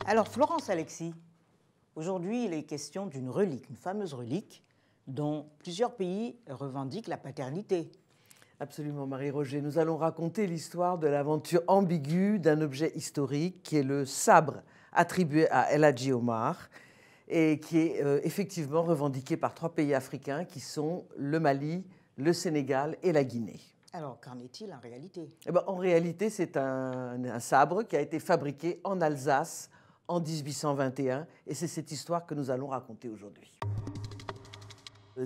Alors, Florence Alexis, aujourd'hui, il est question d'une relique, une fameuse relique, dont plusieurs pays revendiquent la paternité. Absolument, Marie-Roger. Nous allons raconter l'histoire de l'aventure ambiguë d'un objet historique qui est le sabre attribué à El Hadji Omar et qui est effectivement revendiqué par 3 pays africains qui sont le Mali, le Sénégal et la Guinée. Alors, qu'en est-il en réalité? En réalité, c'est un sabre qui a été fabriqué en Alsace en 1821 et c'est cette histoire que nous allons raconter aujourd'hui.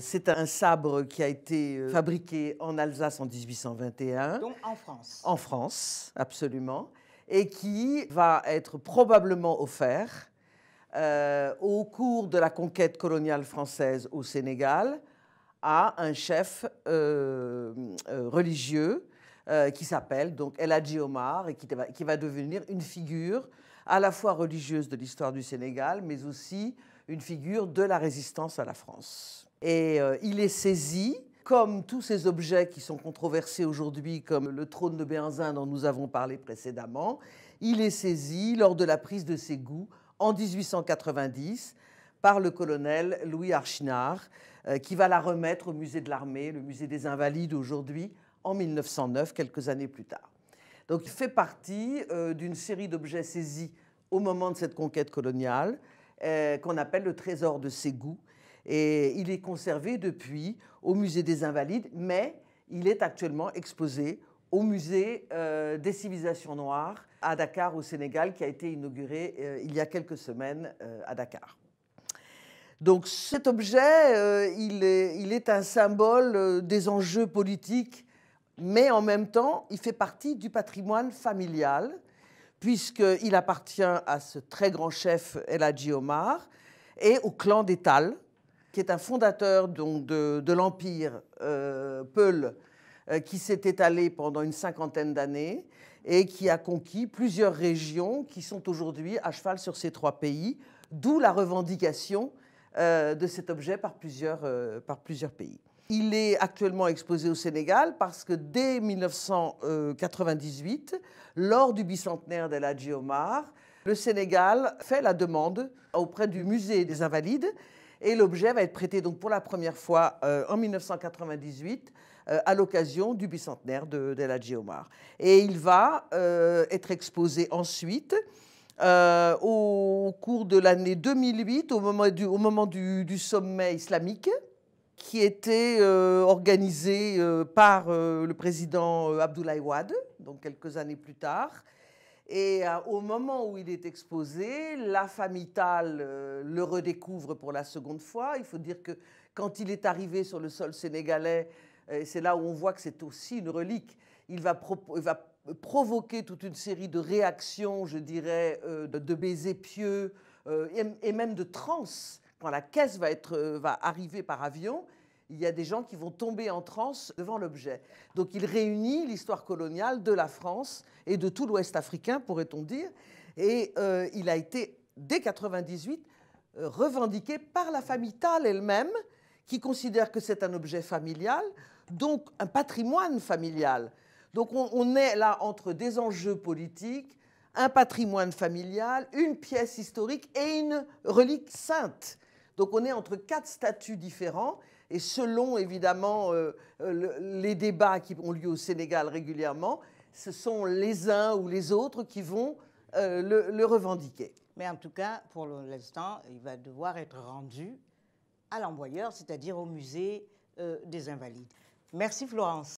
C'est un sabre qui a été fabriqué en Alsace en 1821. Donc en France. En France, absolument. Et qui va être probablement offert au cours de la conquête coloniale française au Sénégal à un chef religieux qui s'appelle donc El Hadji Omar et qui va devenir une figure à la fois religieuse de l'histoire du Sénégal, mais aussi une figure de la résistance à la France. Et il est saisi, comme tous ces objets qui sont controversés aujourd'hui, comme le trône de Béhanzin dont nous avons parlé précédemment, il est saisi lors de la prise de ses goûts en 1890 par le colonel Louis Archinard, qui va la remettre au musée de l'armée, le musée des Invalides aujourd'hui, en 1909, quelques années plus tard. Donc il fait partie d'une série d'objets saisis au moment de cette conquête coloniale, qu'on appelle le trésor de Ségou. Et il est conservé depuis au musée des Invalides, mais il est actuellement exposé au musée des civilisations noires à Dakar, au Sénégal, qui a été inauguré il y a quelques semaines à Dakar. Donc cet objet, il est un symbole des enjeux politiques, mais en même temps, il fait partie du patrimoine familial, puisqu'il appartient à ce très grand chef El Hadji Omar et au clan des Tall, qui est un fondateur donc, de l'empire Peul, qui s'est étalé pendant une 50aine d'années et qui a conquis plusieurs régions qui sont aujourd'hui à cheval sur ces 3 pays, d'où la revendication de cet objet par plusieurs pays. Il est actuellement exposé au Sénégal parce que dès 1998, lors du bicentenaire d'El Hadji Omar, le Sénégal fait la demande auprès du musée des Invalides et l'objet va être prêté donc pour la première fois en 1998 à l'occasion du bicentenaire d'El Hadji Omar. Et il va être exposé ensuite au cours de l'année 2008, au moment du sommet islamique, qui était organisé par le président Abdoulaye Wade, donc quelques années plus tard. Et au moment où il est exposé, la famille Tall le redécouvre pour la seconde fois. Il faut dire que quand il est arrivé sur le sol sénégalais, c'est là où on voit que c'est aussi une relique, il va provoquer toute une série de réactions, je dirais, de baisers pieux et même de transe. Quand la caisse va arriver par avion, il y a des gens qui vont tomber en transe devant l'objet. Donc il réunit l'histoire coloniale de la France et de tout l'Ouest africain, pourrait-on dire. Et il a été, dès 1998, revendiqué par la famille Tall elle-même, qui considère que c'est un objet familial, donc un patrimoine familial. Donc on est là entre des enjeux politiques, un patrimoine familial, une pièce historique et une relique sainte. Donc on est entre 4 statuts différents. Et selon, évidemment, les débats qui ont lieu au Sénégal régulièrement, ce sont les uns ou les autres qui vont le revendiquer. Mais en tout cas, pour l'instant, il va devoir être rendu à l'envoyeur, c'est-à-dire au musée des Invalides. Merci Florence.